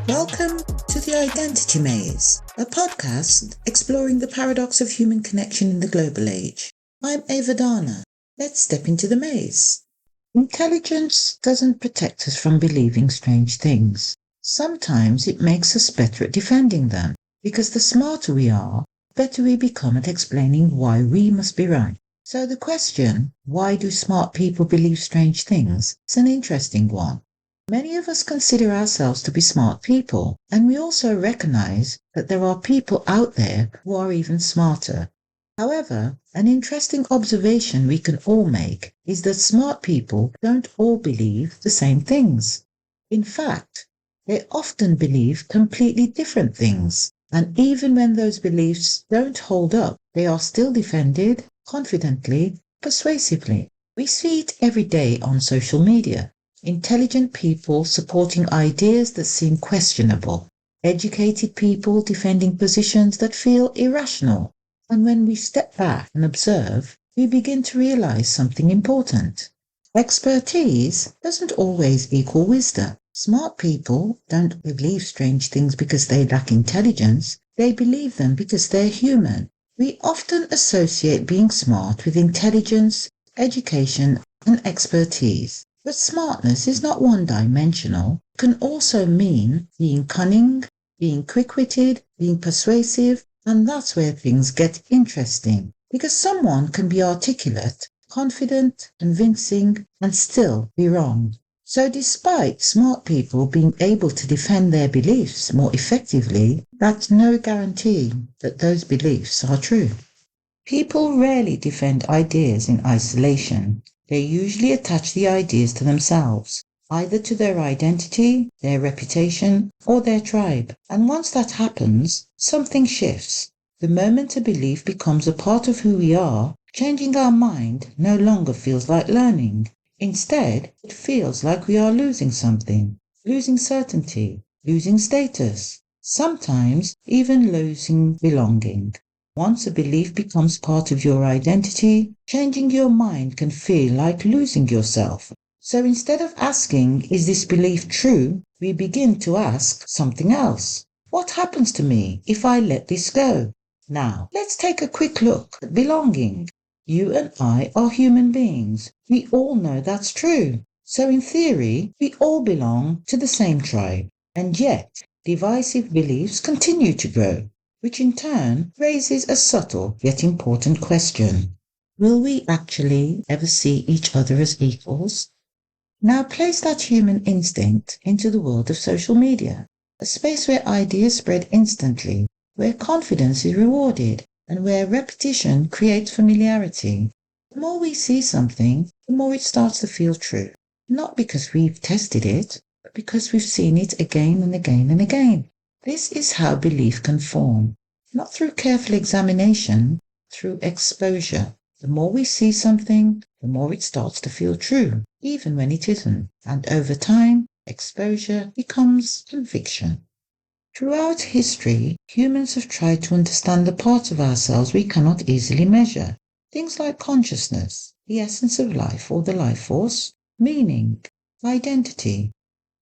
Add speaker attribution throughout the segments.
Speaker 1: Welcome to The Identity Maze, a podcast exploring the paradox of human connection in the global age. I'm Ava Dana. Let's step into the maze. Intelligence doesn't protect us from believing strange things. Sometimes it makes us better at defending them, because the smarter we are, the better we become at explaining why we must be right. So the question, why do smart people believe strange things, is an interesting one. Many of us consider ourselves to be smart people, and we also recognize that there are people out there who are even smarter. However, an interesting observation we can all make is that smart people don't all believe the same things. In fact, they often believe completely different things, and even when those beliefs don't hold up, they are still defended confidently, persuasively. We see it every day on social media. Intelligent people supporting ideas that seem questionable, educated people defending positions that feel irrational. And when we step back and observe, we begin to realize something important. Expertise doesn't always equal wisdom. Smart people don't believe strange things because they lack intelligence, they believe them because they're human. We often associate being smart with intelligence, education, and expertise. But smartness is not one-dimensional. It can also mean being cunning, being quick-witted, being persuasive, and that's where things get interesting. Because someone can be articulate, confident, convincing, and still be wrong. So despite smart people being able to defend their beliefs more effectively, that's no guarantee that those beliefs are true. People rarely defend ideas in isolation. They usually attach the ideas to themselves, either to their identity, their reputation, or their tribe. And once that happens, something shifts. The moment a belief becomes a part of who we are, changing our mind no longer feels like learning. Instead, it feels like we are losing something, losing certainty, losing status, sometimes even losing belonging. Once a belief becomes part of your identity, changing your mind can feel like losing yourself. So instead of asking, is this belief true, we begin to ask something else. What happens to me if I let this go? Now, let's take a quick look at belonging. You and I are human beings. We all know that's true. So in theory, we all belong to the same tribe. And yet, divisive beliefs continue to grow, which in turn raises a subtle yet important question. Will we actually ever see each other as equals? Now place that human instinct into the world of social media, a space where ideas spread instantly, where confidence is rewarded, and where repetition creates familiarity. The more we see something, the more it starts to feel true. Not because we've tested it, but because we've seen it again and again and again. This is how belief can form, not through careful examination, through exposure. The more we see something, the more it starts to feel true, even when it isn't. And over time, exposure becomes conviction. Throughout history, humans have tried to understand the parts of ourselves we cannot easily measure. Things like consciousness, the essence of life or the life force, meaning, identity.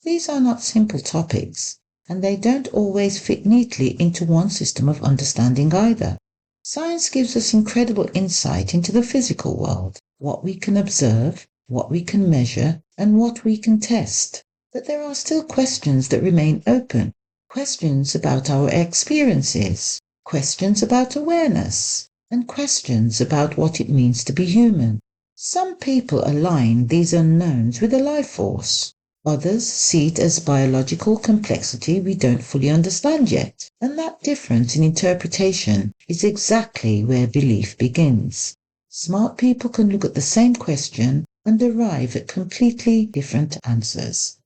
Speaker 1: These are not simple topics, and they don't always fit neatly into one system of understanding either. Science gives us incredible insight into the physical world, what we can observe, what we can measure, and what we can test. But there are still questions that remain open. Questions about our experiences, questions about awareness, and questions about what it means to be human. Some people align these unknowns with a life force. Others see it as biological complexity we don't fully understand yet. And that difference in interpretation is exactly where belief begins. Smart people can look at the same question and arrive at completely different answers.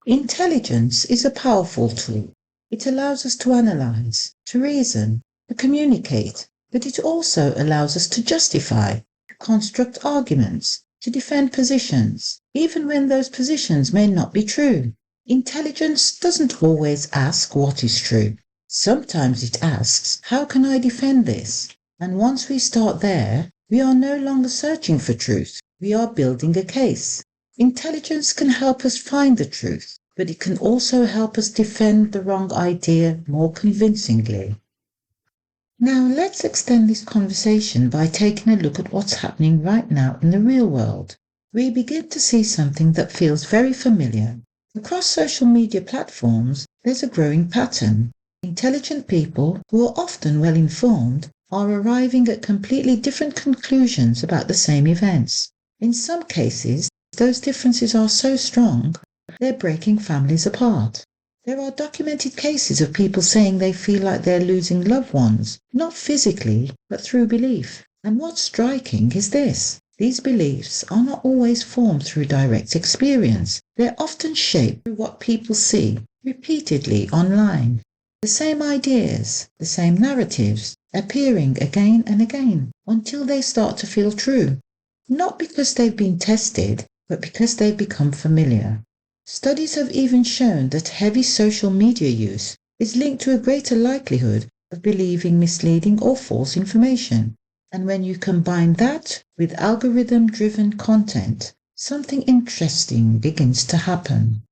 Speaker 1: Intelligence is a powerful tool. It allows us to analyze, to reason, to communicate, but it also allows us to justify, to construct arguments, to defend positions, even when those positions may not be true. Intelligence doesn't always ask what is true. Sometimes it asks, how can I defend this? And once we start there, we are no longer searching for truth. We are building a case. Intelligence can help us find the truth, but it can also help us defend the wrong idea more convincingly. Now let's extend this conversation by taking a look at what's happening right now in the real world. We begin to see something that feels very familiar. Across social media platforms, there's a growing pattern. Intelligent people, who are often well informed, are arriving at completely different conclusions about the same events. In some cases, those differences are so strong, they're breaking families apart. There are documented cases of people saying they feel like they're losing loved ones, not physically, but through belief. And what's striking is this. These beliefs are not always formed through direct experience. They're often shaped through what people see repeatedly online. The same ideas, the same narratives, appearing again and again until they start to feel true. Not because they've been tested, but because they've become familiar. Studies have even shown that heavy social media use is linked to a greater likelihood of believing misleading or false information. And when you combine that with algorithm-driven content, something interesting begins to happen.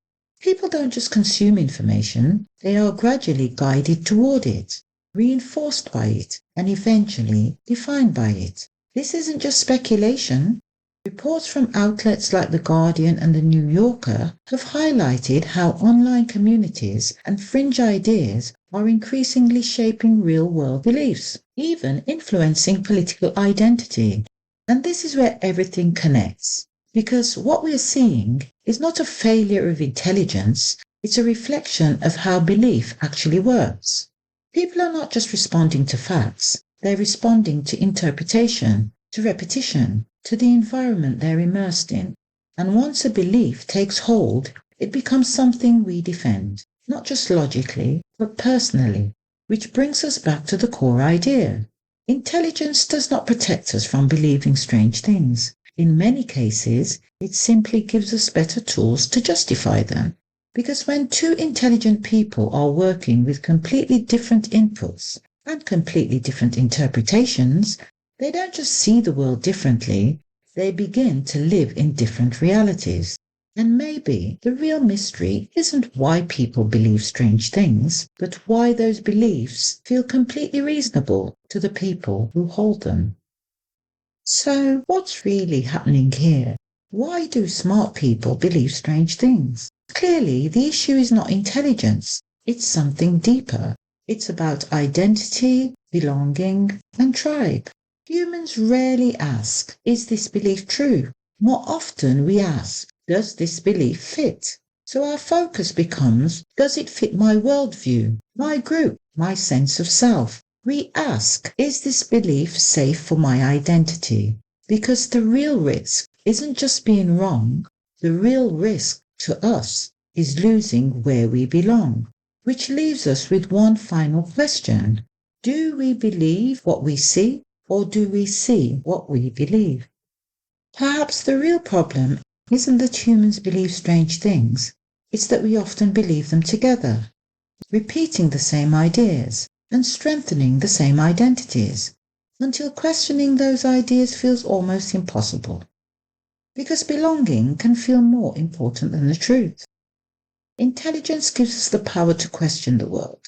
Speaker 1: People don't just consume information, they are gradually guided toward it, reinforced by it, and eventually defined by it. This isn't just speculation. Reports from outlets like The Guardian and The New Yorker have highlighted how online communities and fringe ideas are increasingly shaping real-world beliefs, even influencing political identity. And this is where everything connects. Because what we are seeing is not a failure of intelligence, it's a reflection of how belief actually works. People are not just responding to facts, they're responding to interpretation, to repetition, to the environment they're immersed in. And once a belief takes hold, it becomes something we defend, not just logically, but personally, which brings us back to the core idea. Intelligence does not protect us from believing strange things. In many cases, it simply gives us better tools to justify them. Because when two intelligent people are working with completely different inputs and completely different interpretations, they don't just see the world differently, they begin to live in different realities. And maybe the real mystery isn't why people believe strange things, but why those beliefs feel completely reasonable to the people who hold them. So, what's really happening here? Why do smart people believe strange things? Clearly, the issue is not intelligence, it's something deeper. It's about identity, belonging, and tribe. Humans rarely ask, is this belief true? More often we ask, does this belief fit? So our focus becomes, does it fit my worldview, my group, my sense of self? We ask, is this belief safe for my identity? Because the real risk isn't just being wrong, the real risk to us is losing where we belong. Which leaves us with one final question. Do we believe what we see, or do we see what we believe? Perhaps the real problem isn't that humans believe strange things, it's that we often believe them together, repeating the same ideas and strengthening the same identities, until questioning those ideas feels almost impossible. Because belonging can feel more important than the truth. Intelligence gives us the power to question the world,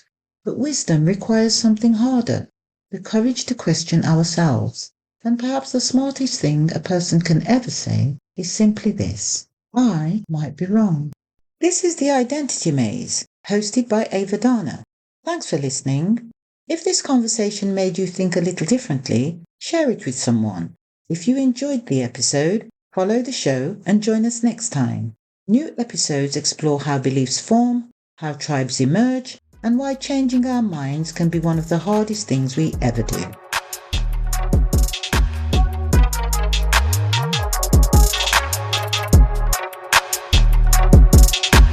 Speaker 1: but wisdom requires something harder, the courage to question ourselves. And perhaps the smartest thing a person can ever say is simply this: I might be wrong. This is The Identity Maze, hosted by Ava Dana. Thanks for listening. If this conversation made you think a little differently, share it with someone. If you enjoyed the episode, follow the show and join us next time. New episodes explore how beliefs form, how tribes emerge, and why changing our minds can be one of the hardest things we ever do.